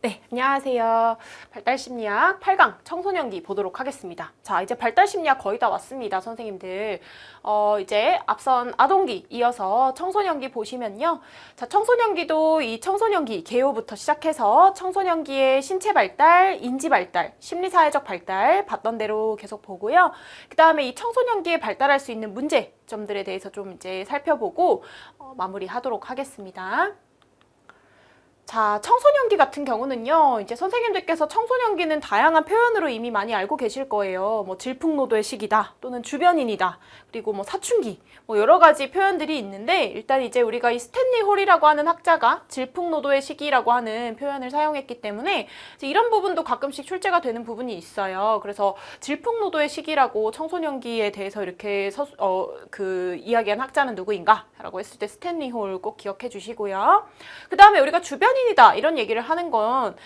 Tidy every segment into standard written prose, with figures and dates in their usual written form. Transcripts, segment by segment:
네, 안녕하세요. 발달심리학 8강 청소년기 보도록 하겠습니다. 자, 이제 발달심리학 거의 다 왔습니다, 선생님들. 이제 앞선 아동기 이어서 청소년기 보시면요. 자, 청소년기도 이 청소년기 개요부터 시작해서 청소년기의 신체 발달, 인지 발달, 심리사회적 발달 봤던 대로 계속 보고요. 그 다음에 이 청소년기에 발달할 수 있는 문제점들에 대해서 좀 이제 살펴보고 마무리하도록 하겠습니다. 자, 청소년기 같은 경우는요, 이제 선생님들께서 청소년기는 다양한 표현으로 이미 많이 알고 계실 거예요. 뭐 질풍노도의 시기다, 또는 주변인이다, 그리고 뭐 사춘기, 뭐 여러 가지 표현들이 있는데, 일단 이제 우리가 이 스탠리 홀이라고 하는 학자가 질풍노도의 시기라고 하는 표현을 사용했기 때문에 이제 이런 부분도 가끔씩 출제가 되는 부분이 있어요. 그래서 질풍노도의 시기라고 청소년기에 대해서 이렇게 이야기한 학자는 누구인가? 라고 했을 때 스탠리 홀 꼭 기억해 주시고요. 그 다음에 우리가 주변인이다 이런 얘기를 하는 건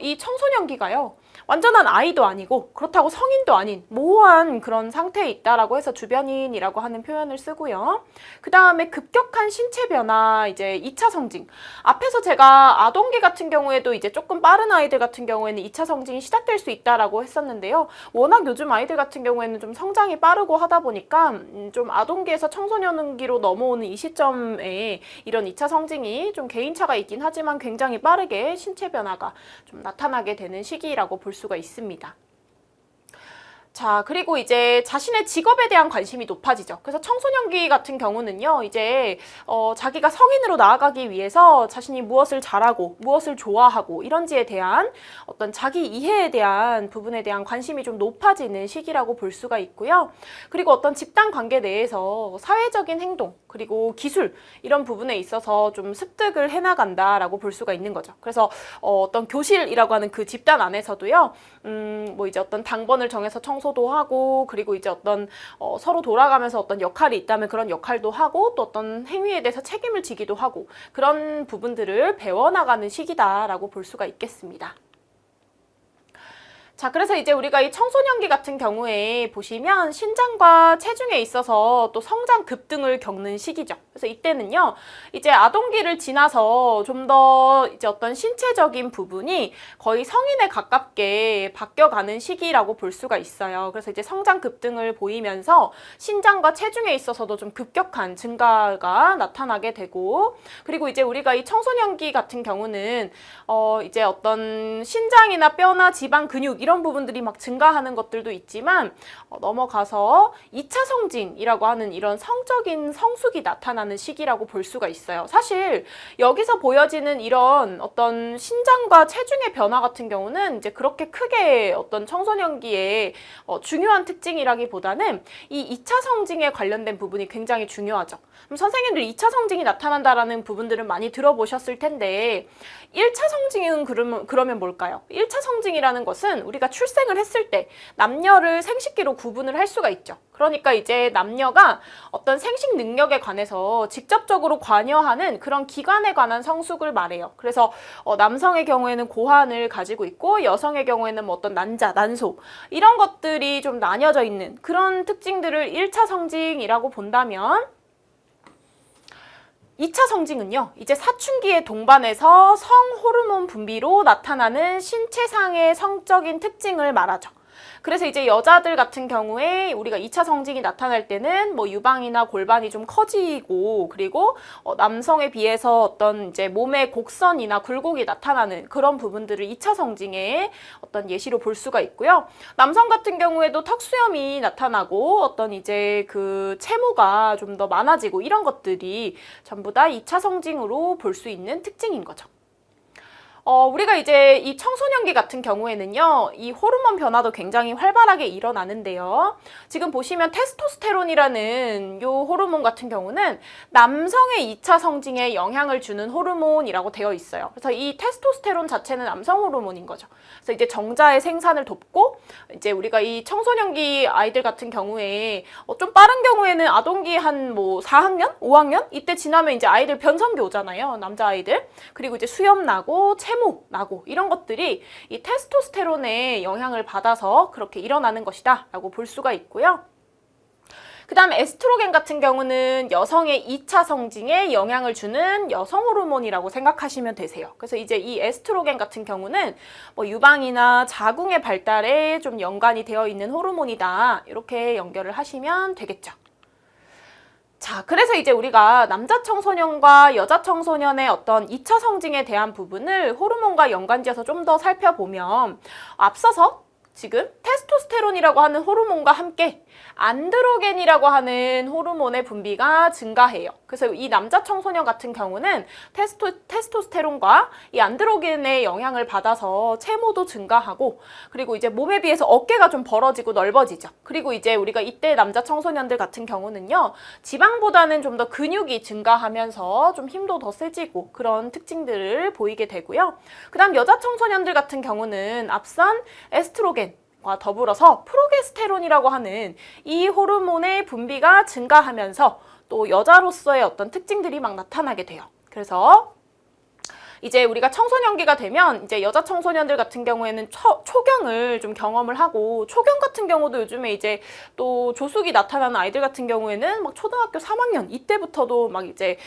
이 청소년기가요, 완전한 아이도 아니고 그렇다고 성인도 아닌 모호한 그런 상태에 있다라고 해서 주변인이라고 하는 표현을 쓰고요. 그 다음에 급격한 신체 변화, 이제 2차 성징. 앞에서 제가 아동기 같은 경우에도 이제 조금 빠른 아이들 같은 경우에는 2차 성징이 시작될 수 있다라고 했었는데요. 워낙 요즘 아이들 같은 경우에는 좀 성장이 빠르고 하다 보니까 좀 아동기에서 청소년기로 넘어오는 이 시점에 이런 2차 성징이 좀 개인차가 있긴 하지만 굉장히 빠르게 신체 변화가 좀 나타나게 되는 시기라고 볼 수가 있습니다. 자, 그리고 이제 자신의 직업에 대한 관심이 높아지죠. 그래서 청소년기 같은 경우는요, 이제 자기가 성인으로 나아가기 위해서 자신이 무엇을 잘하고 무엇을 좋아하고 이런지에 대한 어떤 자기 이해에 대한 부분에 대한 관심이 좀 높아지는 시기라고 볼 수가 있고요. 그리고 어떤 집단 관계 내에서 사회적인 행동 그리고 기술 이런 부분에 있어서 좀 습득을 해나간다라고 볼 수가 있는 거죠. 그래서 어떤 교실이라고 하는 그 집단 안에서도요, 뭐 이제 어떤 당번을 정해서 청소도 하고, 그리고 이제 어떤 서로 돌아가면서 어떤 역할이 있다면 그런 역할도 하고, 또 어떤 행위에 대해서 책임을 지기도 하고, 그런 부분들을 배워나가는 시기다라고 볼 수가 있겠습니다. 자, 그래서 이제 우리가 이 청소년기 같은 경우에 보시면 신장과 체중에 있어서 또 성장 급등을 겪는 시기죠. 그래서 이때는요, 이제 아동기를 지나서 좀 더 이제 어떤 신체적인 부분이 거의 성인에 가깝게 바뀌어가는 시기라고 볼 수가 있어요. 그래서 이제 성장 급등을 보이면서 신장과 체중에 있어서도 좀 급격한 증가가 나타나게 되고, 그리고 이제 우리가 이 청소년기 같은 경우는 이제 어떤 신장이나 뼈나 지방, 근육 이런 부분들이 막 증가하는 것들도 있지만 넘어가서 2차 성징이라고 하는 이런 성적인 성숙이 나타나는 시기라고 볼 수가 있어요. 사실 여기서 보여지는 이런 어떤 신장과 체중의 변화 같은 경우는 이제 그렇게 크게 어떤 청소년기에 중요한 특징이라기보다는 이 2차 성징에 관련된 부분이 굉장히 중요하죠. 그럼 선생님들 2차 성징이 나타난다라는 부분들은 많이 들어보셨을 텐데 1차 성징은 그러면 뭘까요? 1차 성징이라는 것은 우리가 출생을 했을 때 남녀를 생식기로 구분을 할 수가 있죠. 그러니까 이제 남녀가 어떤 생식 능력에 관해서 직접적으로 관여하는 그런 기관에 관한 성숙을 말해요. 그래서 남성의 경우에는 고환을 가지고 있고 여성의 경우에는 뭐 어떤 난자, 난소 이런 것들이 좀 나뉘어져 있는 그런 특징들을 1차 성징이라고 본다면 2차 성징은요, 이제 사춘기의 동반에서 성호르몬 분비로 나타나는 신체상의 성적인 특징을 말하죠. 그래서 이제 여자들 같은 경우에 우리가 2차 성징이 나타날 때는 뭐 유방이나 골반이 좀 커지고, 그리고 남성에 비해서 어떤 이제 몸의 곡선이나 굴곡이 나타나는 그런 부분들을 2차 성징의 어떤 예시로 볼 수가 있고요. 남성 같은 경우에도 턱수염이 나타나고 어떤 이제 그 채모가 좀 더 많아지고 이런 것들이 전부 다 2차 성징으로 볼 수 있는 특징인 거죠. 우리가 이제 이 청소년기 같은 경우에는요, 이 호르몬 변화도 굉장히 활발하게 일어나는데요. 지금 보시면 테스토스테론이라는 요 호르몬 같은 경우는 남성의 2차 성징에 영향을 주는 호르몬이라고 되어 있어요. 그래서 이 테스토스테론 자체는 남성 호르몬인 거죠. 그래서 이제 정자의 생산을 돕고, 이제 우리가 이 청소년기 아이들 같은 경우에 좀 빠른 경우에는 아동기 한 뭐 4학년? 5학년? 이때 지나면 이제 아이들 변성기 오잖아요. 남자아이들. 그리고 이제 수염 나고, 채모 나고 이런 것들이 이 테스토스테론의 영향을 받아서 그렇게 일어나는 것이다 라고 볼 수가 있고요. 그 다음에 에스트로겐 같은 경우는 여성의 2차 성징에 영향을 주는 여성 호르몬이라고 생각하시면 되세요. 그래서 이제 이 에스트로겐 같은 경우는 뭐 유방이나 자궁의 발달에 좀 연관이 되어 있는 호르몬이다. 이렇게 연결을 하시면 되겠죠. 자, 그래서 이제 우리가 남자 청소년과 여자 청소년의 어떤 2차 성징에 대한 부분을 호르몬과 연관지어서 좀 더 살펴보면 앞서서 지금 테스토스테론이라고 하는 호르몬과 함께 안드로겐이라고 하는 호르몬의 분비가 증가해요. 그래서 이 남자 청소년 같은 경우는 테스토스테론과 이 안드로겐의 영향을 받아서 체모도 증가하고, 그리고 이제 몸에 비해서 어깨가 좀 벌어지고 넓어지죠. 그리고 이제 우리가 이때 남자 청소년들 같은 경우는요, 지방보다는 좀 더 근육이 증가하면서 좀 힘도 더 세지고 그런 특징들을 보이게 되고요. 그 다음 여자 청소년들 같은 경우는 앞선 에스트로겐과 더불어서 프로게스테론이라고 하는 이 호르몬의 분비가 증가하면서 또 여자로서의 어떤 특징들이 막 나타나게 돼요. 그래서 이제 우리가 청소년기가 되면 이제 여자 청소년들 같은 경우에는 초경을 좀 경험을 하고, 초경 같은 경우도 요즘에 이제 또 조숙이 나타나는 아이들 같은 경우에는 막 초등학교 3학년 이때부터도 막 이제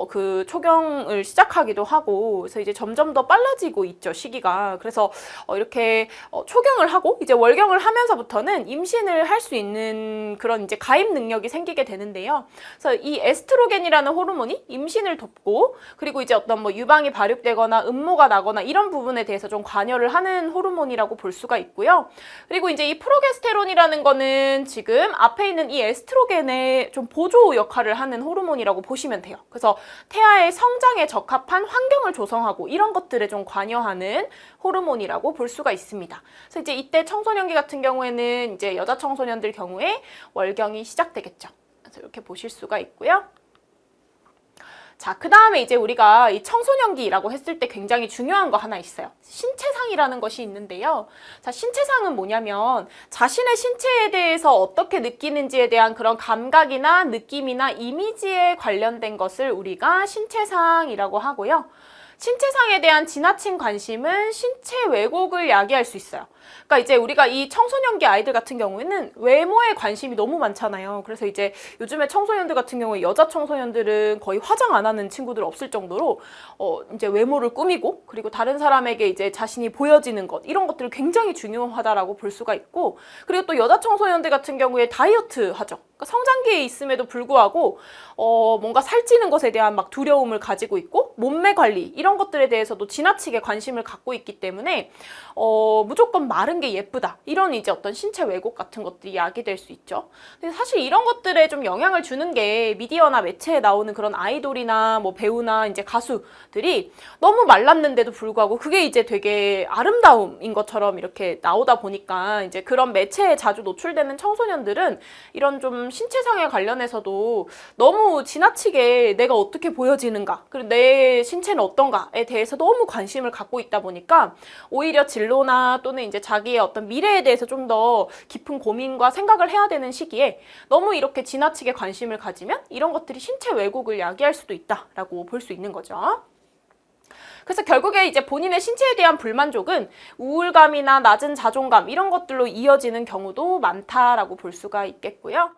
그 초경을 시작하기도 하고, 그래서 이제 점점 더 빨라지고 있죠, 시기가. 그래서 이렇게 초경을 하고 이제 월경을 하면서부터는 임신을 할 수 있는 그런 이제 가입 능력이 생기게 되는데요. 그래서 이 에스트로겐이라는 호르몬이 임신을 돕고, 그리고 이제 어떤 뭐 유방이 발육되거나 음모가 나거나 이런 부분에 대해서 좀 관여를 하는 호르몬이라고 볼 수가 있고요. 그리고 이제 이 프로게스테론이라는 거는 지금 앞에 있는 이 에스트로겐의 좀 보조 역할을 하는 호르몬이라고 보시면 돼요. 그래서 태아의 성장에 적합한 환경을 조성하고 이런 것들에 좀 관여하는 호르몬이라고 볼 수가 있습니다. 그래서 이제 이때 청소년기 같은 경우에는 이제 여자 청소년들 경우에 월경이 시작되겠죠. 그래서 이렇게 보실 수가 있고요. 자, 그 다음에 이제 우리가 이 청소년기라고 했을 때 굉장히 중요한 거 하나 있어요. 신체상이라는 것이 있는데요. 자, 신체상은 뭐냐면 자신의 신체에 대해서 어떻게 느끼는지에 대한 그런 감각이나 느낌이나 이미지에 관련된 것을 우리가 신체상이라고 하고요. 신체상에 대한 지나친 관심은 신체 왜곡을 야기할 수 있어요. 그러니까 이제 우리가 이 청소년기 아이들 같은 경우에는 외모에 관심이 너무 많잖아요. 그래서 이제 요즘에 청소년들 같은 경우에 여자 청소년들은 거의 화장 안 하는 친구들 없을 정도로 이제 외모를 꾸미고, 그리고 다른 사람에게 이제 자신이 보여지는 것, 이런 것들을 굉장히 중요하다라고 볼 수가 있고, 그리고 또 여자 청소년들 같은 경우에 다이어트 하죠. 그러니까 성장기에 있음에도 불구하고 뭔가 살찌는 것에 대한 막 두려움을 가지고 있고, 몸매 관리 이런 것들에 대해서도 지나치게 관심을 갖고 있기 때문에 무조건 마른 게 예쁘다, 이런 이제 어떤 신체 왜곡 같은 것들이 야기될 수 있죠. 근데 사실 이런 것들에 좀 영향을 주는 게 미디어나 매체에 나오는 그런 아이돌이나 뭐 배우나 이제 가수들이 너무 말랐는데도 불구하고 그게 이제 되게 아름다움인 것처럼 이렇게 나오다 보니까 이제 그런 매체에 자주 노출되는 청소년들은 이런 좀 신체상에 관련해서도 너무 지나치게 내가 어떻게 보여지는가, 그리고 내 신체는 어떤가에 대해서 너무 관심을 갖고 있다 보니까 오히려 진로나 또는 이제 자기의 어떤 미래에 대해서 좀 더 깊은 고민과 생각을 해야 되는 시기에 너무 이렇게 지나치게 관심을 가지면 이런 것들이 신체 왜곡을 야기할 수도 있다라고 볼 수 있는 거죠. 그래서 결국에 이제 본인의 신체에 대한 불만족은 우울감이나 낮은 자존감 이런 것들로 이어지는 경우도 많다라고 볼 수가 있겠고요.